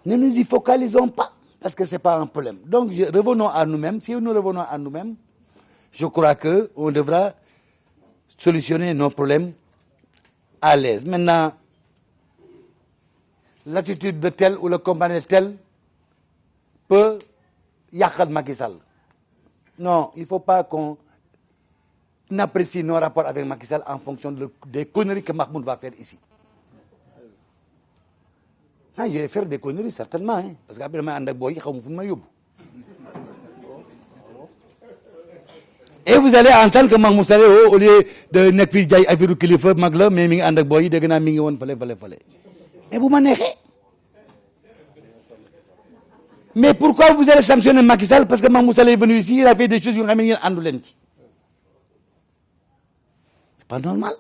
Ne nous y focalisons pas, parce que ce n'est pas un problème. Donc revenons à nous-mêmes. Si nous revenons à nous-mêmes, je crois qu'on devra solutionner nos problèmes à l'aise. Maintenant, l'attitude de tel ou le compagnon de tel peut yakal Macky Sall. Non, il ne faut pas qu'on apprécie nos rapports avec Macky Sall en fonction des conneries que Mahmoud va faire ici. ah je vais faire des conneries certainement hein parce que après damay ànd ak booy xaw ma fu may yóbbu. Et vous allez entendre que Mahmoud Saleh au lieu de nekk fii jaay affaire kilifa mag la mais mi ngi ànd ak booy yi dégg naa mi ngi woon fale mais bu ma neexee. Mais pourquoi vous allez sanctionner Macky Sall parce que Mahmoud Saleh est venu ici il a fait des choses yu nga xam ne yéen àndu leen ci. C'est pas normal.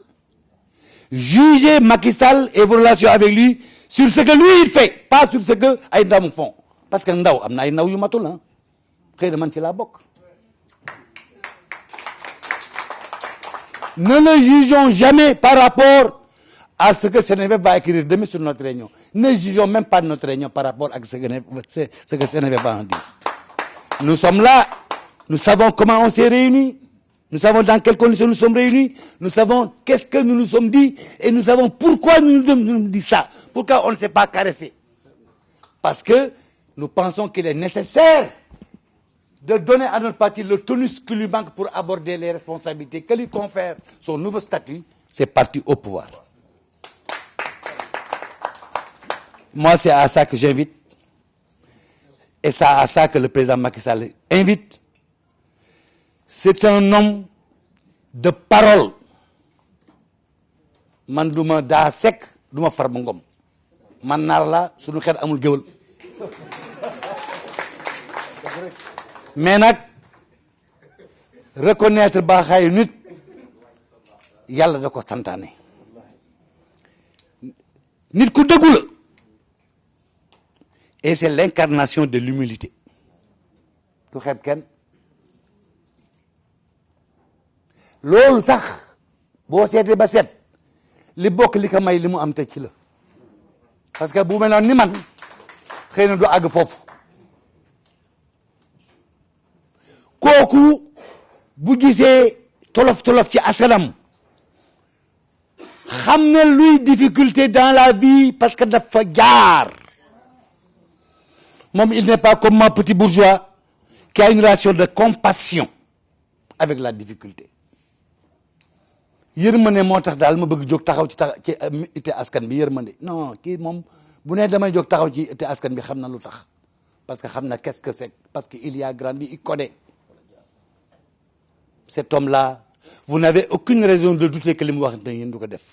Jugez Macky Sall et vos relations avec lui sur ce que lui il fait pas sur ce que ay ndaw font parce que ndaw am na ay ndaw yu matul ah xëy na man ci laa bokk. Ne le jugeons jamais par rapport à ce que Seneweb va écrire demain sur notre réunion. Ne jugeons même pas notre réunion par rapport à ce que Seneweb va en dire. Nous sommes là, nous savons comment on s'est réunis, nous savons dans quelles conditions nous sommes réunis, nous savons qu'est-ce que nous nous sommes dit et nous savons pourquoi nous nous dit ça. Pourquoi on ne s'est pas caressé? Parce que nous pensons qu'il est nécessaire de donner à notre parti le tonus qui lui manque pour aborder les responsabilités que lui confère son nouveau statut, c'est parti au pouvoir. Moi, c'est à ça que j'invite. Et c'est à ça que le président Macky Sall invite. C'est un homme de parole. Man duma daa sek duma Farba Ngom man naar la suñu xel amul géwël mais nag reconnaître baaxaayu nit yàlla da ko santaane nit ku dëggu la et c'est l'incarnation de l'humilité du xeeb kenn loolu sax boo seetee ba seet li bokk li ko may li mu am te ci la parce que bu mel noonu ni man xëy na du àgg foofu kooku bu gisee tolof-tolof ci askanam xam ne luy difficulté dans la vie parce que dafa jaar moom il n'est pas comme un petit bourgeois qui a une relation de compassion avec la difficulté yërmande moo tax daal ma bëgg jóg taxaw ci ité askan bi yërmande non kii moom bu ne damay jóg taxaw ci ité askan bi xam na lu tax parce que xam na qu'est-ce que c'est parce que il y a grandi il connaît cet homme-là vous n'avez aucune raison de douter que li mu wax ne yéen du ko def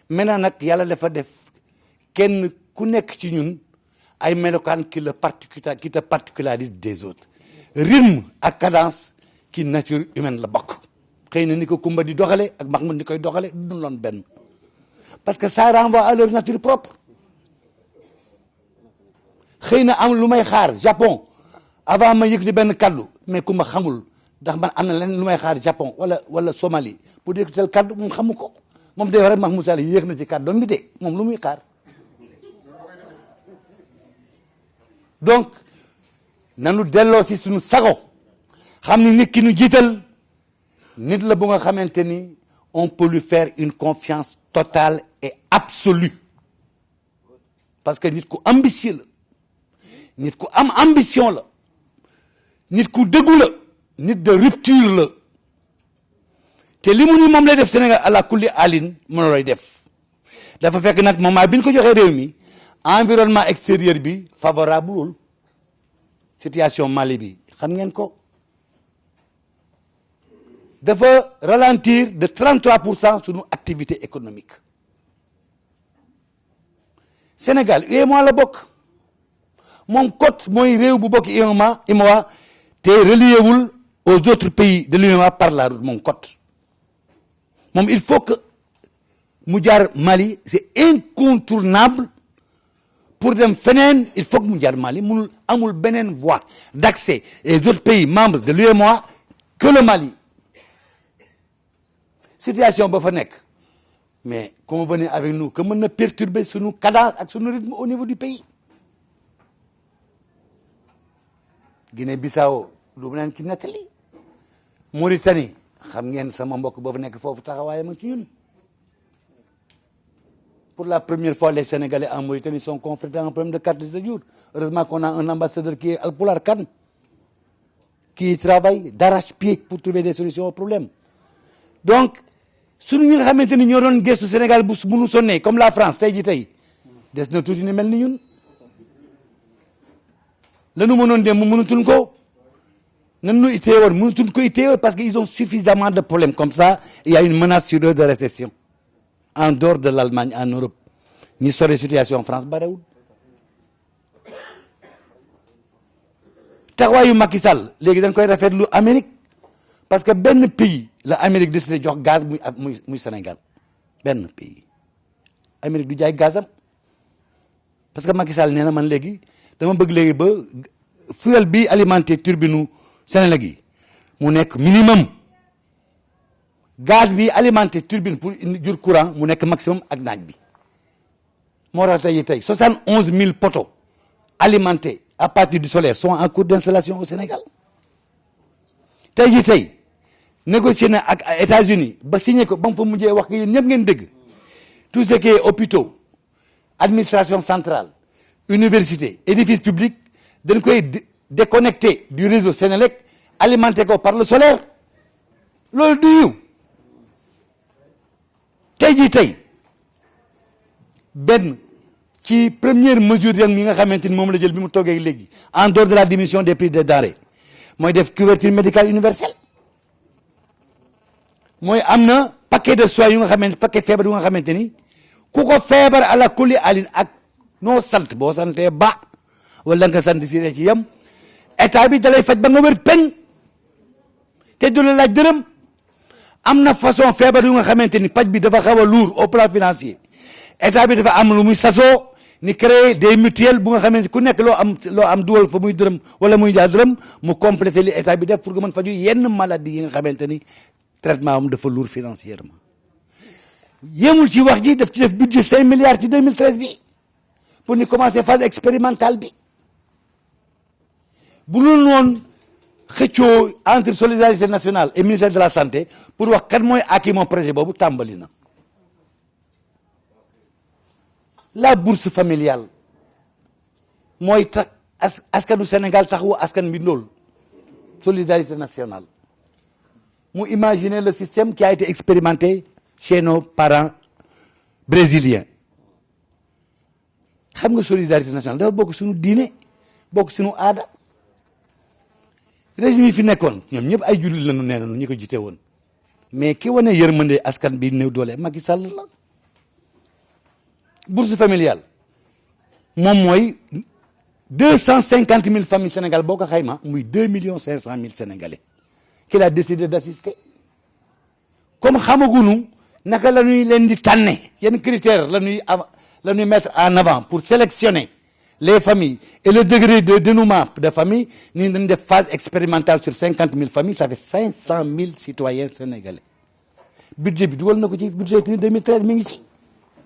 maintenant nag yàlla dafa def kenn ku nekk ci ñun ay melokaan qui te particularise des autres rythme ak cadence qui nature humaine la bokk xëy na ni ko Kumba di doxale ak Mahmoud ni koy doxale du doon benn parce que ça renvoie à leur nature propre xëy na am lu may xaar Japon avant ma yëg di benn kaddu mais Kumba xamul ndax man am na leen lu may xaar Japon wala Somalie pour di tel kaddu moom xamu ko moom de rek Mahmoud Saleh yéex na ci kaddu mi de moom lu muy xaar donc nanu delloo si suñu sago xam ni nit ki nu jiital nit la bu nga xamante ni on peut lui faire une confiance totale et absolue parce que nit ku ambitieux la nit ku am ambition la nit ku dëggu la nit de rupture la te li mu ni moom lay def Sénégal à la kulli alin mënu lay def dafa fekk nag moment bi ñu ko joxee réew mi environnement extérieur bi favorable wul situation Mali bi xam ngeen ko dafa ralentir de 33% sunu activité économique Sénégal UEMOA la bokk moom cote mooy réew bu bokk UEMOA te relié wul aux autres pays de l'UEMOA par la route moom cote moom il faut que mu jaar Mali c'est incontournable pour dem feneen il faut que mu jaar Mali munul amul beneen voie d'accès et les autres pays membres de l'UEMOA que le Mali situation ba fa nekk mais convenez avec nous que mën na perturber sunu cadence ak sunu rythme au niveau du pays Guinée-Bissau lu mu leen ci nettali Mauritanie xam ngeen sama mbokk ba fa nekk foofu taxawaayam ci ñun pour la première fois les Sénégalais en Mauritanie sont confrontés à un problème de carte de séjour heureusement qu'on a un ambassadeur qui est Alpulaar Kane qui travaille d'arrache-pied pour trouver des solutions au problème donc suñu ñi nga xamante ni ñoo doon gëstu Sénégal bu nu sonnee comme la France tey ji tey des na tuuti ni mel ni ñun lanu mënoon dem mënutuñ ko nan nu itteewoon mënutuñ ko itteewoon parce que ils ont suffisamment de problèmes comme ça. Il y a une menace sur eux de récession en dehors de l'Allemagne en Europe ñi sore situation France barewul taxawaayu Macky Sall léegi dañ koy rafetlu Amérique parce que benn pays la Amérique décidé jox gaz muy Sénégal benn pays Amérique du jaay gazam parce que Macky Sall nee na man léegi dama bëgg léegi ba fuel bi alimenté turbine Sénégal yi mu nekk minimum gaz bi alimenté turbine pour jur courant mu nekk maximum ak naaj bi moo tax tey 71 000 poteaux alimentés à partir du solaire sont en cours d'installation au Sénégal tey négocié na ak États-Unis ba signé ko ba mu fa mujjee wax yéen ñëpp ngeen dégg tout ce qui est hôpitaux administration centrale université édifice public dañ koy déconnecté du réseau Sénélec alimenté ko par le solaire loolu du yiw tey benn ci première mesure yi nga xamante ni moom la jël bi mu toogee léegi en dehors de la diminution des prix des denrées mooy def couverture médicale universelle mooy am na paquet de soins yu nga xamante paquet feebar yu nga xamante ni ku ko feebar ala kulli alin ak noo sant boo santee ba wala nga sant si ci yem état bi dalay faj ba nga wér peñ te du la laaj dërëm am na façon feebar yu nga xamante ni paj bi dafa xaw a lourd au plan financier état bi dafa am lu muy sasoo ni créer des mutuelles bu nga xamante ku nekk loo am duwal fa muy dërëm wala muy jaar dërëm mu compléter li état bi def pour que mën faju yenn maladie yi nga xamante ni traitement am dafa lourd financièrement yemul ci wax ji daf ci def budget 5 milliards ci 2013 bi pour ñu commencer phase expérimentale bi bu loolu noonu xëccoo entre solidarité nationale et ministère de la santé pour wax kan mooy aki moom projet boobu tàmbali na la bourse familiale mooy tax askanu Sénégal taxawu askan bi ndóol solidarité nationale mu imaginer le système qui a été expérimenté chez nos parents brésiliens xam nga solidarité nationale dafa bokk suñu diine bokk suñu aada régime yi fi nekkoon ñoom ñëpp ay jullit lañu nee nañu ñi ko jite woon mais ki wane yërmande askan bi néew doole Macky Sall la bourse familiale moom mooy 250 000 familles Sénégal boo ko xayma muy 2 500 000 Sénégalais qu'il a décidé d'assister comme xamaguñu naka la ñuy leen di tànne yenn critères la ñuy mettre en avant pour sélectionner les familles et le degré de dénouement de famille ni dañ def phase expérimentale sur 50 000 familles ça fait 500 000 citoyens sénégalais budget bi dugal na ko ci budget 2013 mi ngi ci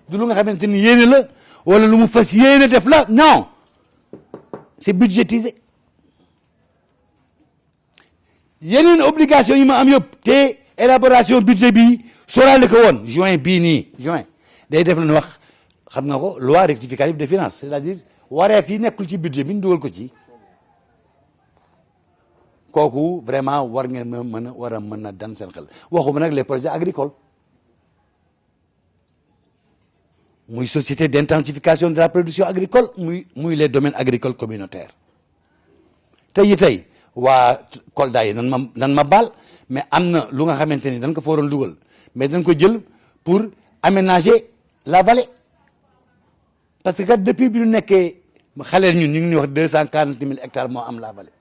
du lu nga xamante ni yéene la wala lu mu fas yéene def la non c'est budgétisé yeneen obligation yi ma am yëpp te élaboration budget bi sóoraale ko woon juin day def la ñu wax xam nga ko loi rectificative des finances c'est-à-dire wareef yi nekkul ci budget bi ñu dugal ko ci kooku vraiment war ngeen mën a dan seen xel waxuma nag les projets agricoles muy société d'intensification de la production agricole muy les domaines agricoles communautaires tey waa Kolda yi nan ma baal mais am na lu nga xamante ni dañ ko fa waroon dugal mais dañ ko jël pour aménager la vallée parce que kat depuis bi ñu nekkee xale ñun ñu ngi wax 240 000 hectares moo am la vallée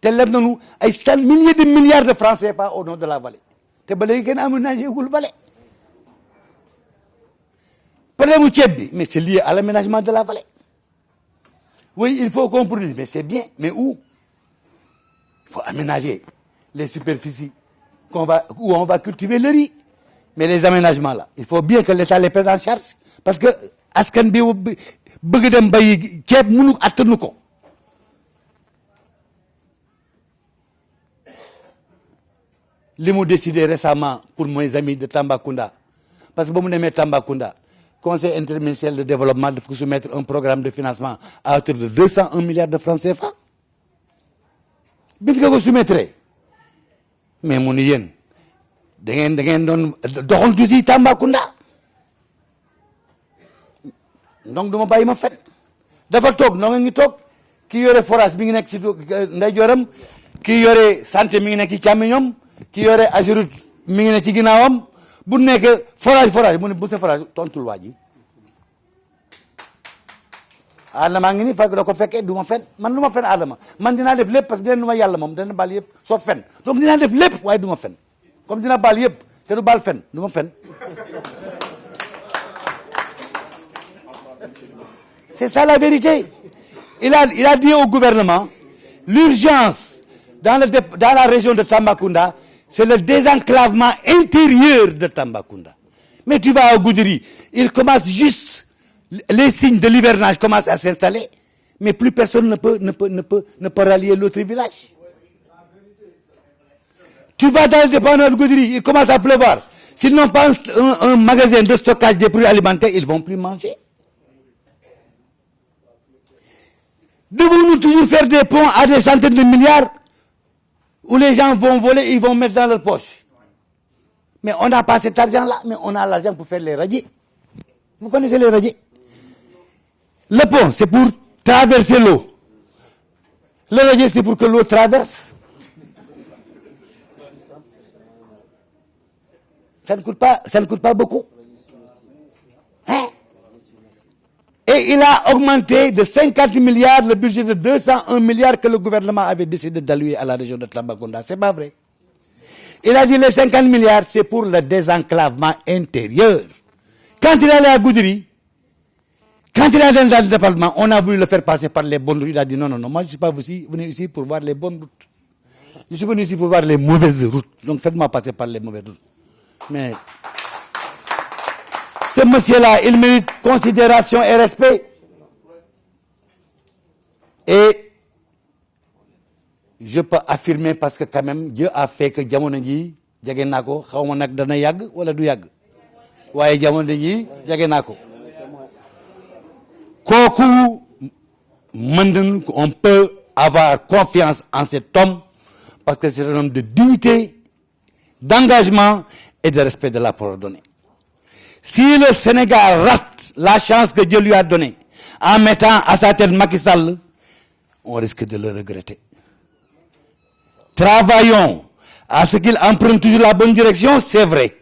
te leb nañu ay milliers de milliards de francs CFA au nom de la vallée te ba léegi kenn aménagé gul vallée problème mu ceeb bi mais c'est lié à l'aménagement de la vallée oui il faut qu'on produise mais c'est bien mais où il faut aménager les superficies où on va cultiver le riz mais les aménagements là il faut bien que l'État les prenne en charge parce que askan bi bëgg dem bay ceeb mënu attanu ko li mu décidé récemment pour mes amis de Tambacounda parce que ba mu demee Tambacounda conseil interministériel de développement daf ko soumettre un programme de financement à hauteur de 201 milliards de francs CFA bi nga ko soumettre mais mu ni yéen da ngeen doon doxantu si Tambacounda donc du ma bàyyi ma fen dafa toog noo nga ngi toog kii yore forage mi ngi nekk ci ndeyjooram kii yore santé mi ngi nekk ci càmmiñam kii yore Ageroute mi ngi nekk ci ginnaawam bu nekk forage mu ne bu sa forage tontul waa ji Adama ngi ni fekk da ko fekkee du ma fen man du ma fen Adama man dinaa def lépp parce que dina ma yàlla moom dana baal yëpp soo fen donc dinaa def lépp waaye du ma fen comme dina baal yëpp te du baal fen du ma fen c'est ça la vérité. Il a dit au gouvernement, l'urgence dans la région de Tambacounda, c'est le désenclavement intérieur de Tambacounda. Mais tu vas à Goudiri, il commence juste, les signes de l'hivernage commencent à s'installer, mais plus personne ne peut rallier l'autre village. Tu vas dans le département de Goudiri, il commence à pleuvoir. S'ils n'ont pas un magasin de stockage des produits alimentaires, ils ne vont plus manger. Devons-nous toujours faire des ponts à des centaines de milliards où les gens vont voler et ils vont mettre dans leur poche? Mais on n'a pas cet argent-là, mais on a l'argent pour faire les radiers. Vous connaissez les radiers? Le pont, c'est pour traverser l'eau. Le radier, c'est pour que l'eau traverse. Ça ne coûte pas beaucoup. Hein? Et il a augmenté de 50 milliards le budget de 201 milliards que le gouvernement avait décidé d'allouer à la région de Tambacounda. C'est pas vrai. Il a dit les 50 milliards, c'est pour le désenclavement intérieur. Quand il allait à Goudiri, quand il allait dans le département, on a voulu le faire passer par les bonnes routes. Il a dit non, moi je ne suis pas venu ici pour voir les bonnes routes. Je suis venu ici pour voir les mauvaises routes. Donc faites-moi passer par les mauvaises routes. Mais ce monsieur-là, il mérite considération et respect. Et je peux affirmer parce que quand même, Dieu a fait que jamono ji jage naa ko xaw ma nag dana yàgg wala du yàgg waaye jamono ji jage naa ko kooku on peut avoir confiance en cet homme parce que c'est un homme de dignité, d'engagement et de respect de la parole donnée. Si le Sénégal rate la chance que Dieu lui a donnée en mettant à sa tête Macky Sall, on risque de le regretter. Travaillons à ce qu'il emprunte toujours la bonne direction, c'est vrai.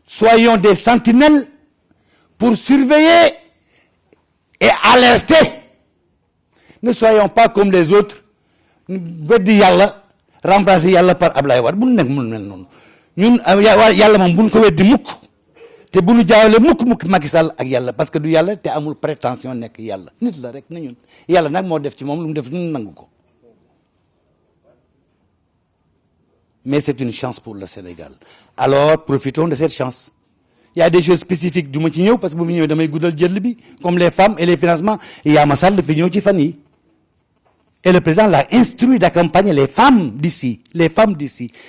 Soyons des sentinelles pour surveiller et alerter. Ne soyons pas comme les autres, remplacer Yalla par Ablaye Wade. Ñun Yalla moom buñ ko weddi mukk te bu ñu jaawale mukk Macky Sall ak Yalla parce que du Yalla te amul prétention nekk Yalla nit la rek na ñun Yalla nag moo def ci moom lu mu def ñun nangu ko. Mais c'est une chance pour le Sénégal. Alors profitons de cette chance. Il y a des choses spécifiques du ma ci ñëw parce que bu fi ñëwee damay guddal jël bi comme les femmes et les financements Yama Sall dafa ñëw ci fan yi. Et le président l'a instruit d'accompagner les femmes d'ici. Et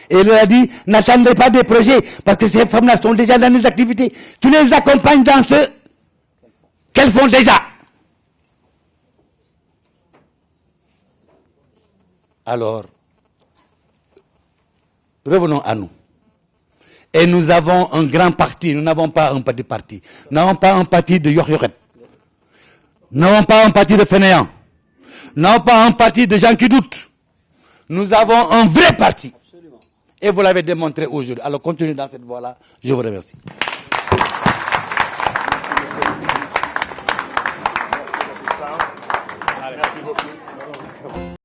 il leur a dit, n'attendez pas des projets, parce que ces femmes-là sont déjà dans les activités. Tu les accompagnes dans ce qu'elles font déjà. Alors, revenons à nous. Et nous avons un grand parti, nous n'avons pas un petit parti. Nous n'avons pas un parti de Yoch-Yoret. Nous n'avons pas un parti de fainéants. Non pas un parti de gens qui doutent. Nous avons un vrai parti. Et vous l'avez démontré aujourd'hui. Alors continuez dans cette voie-là. Je vous remercie.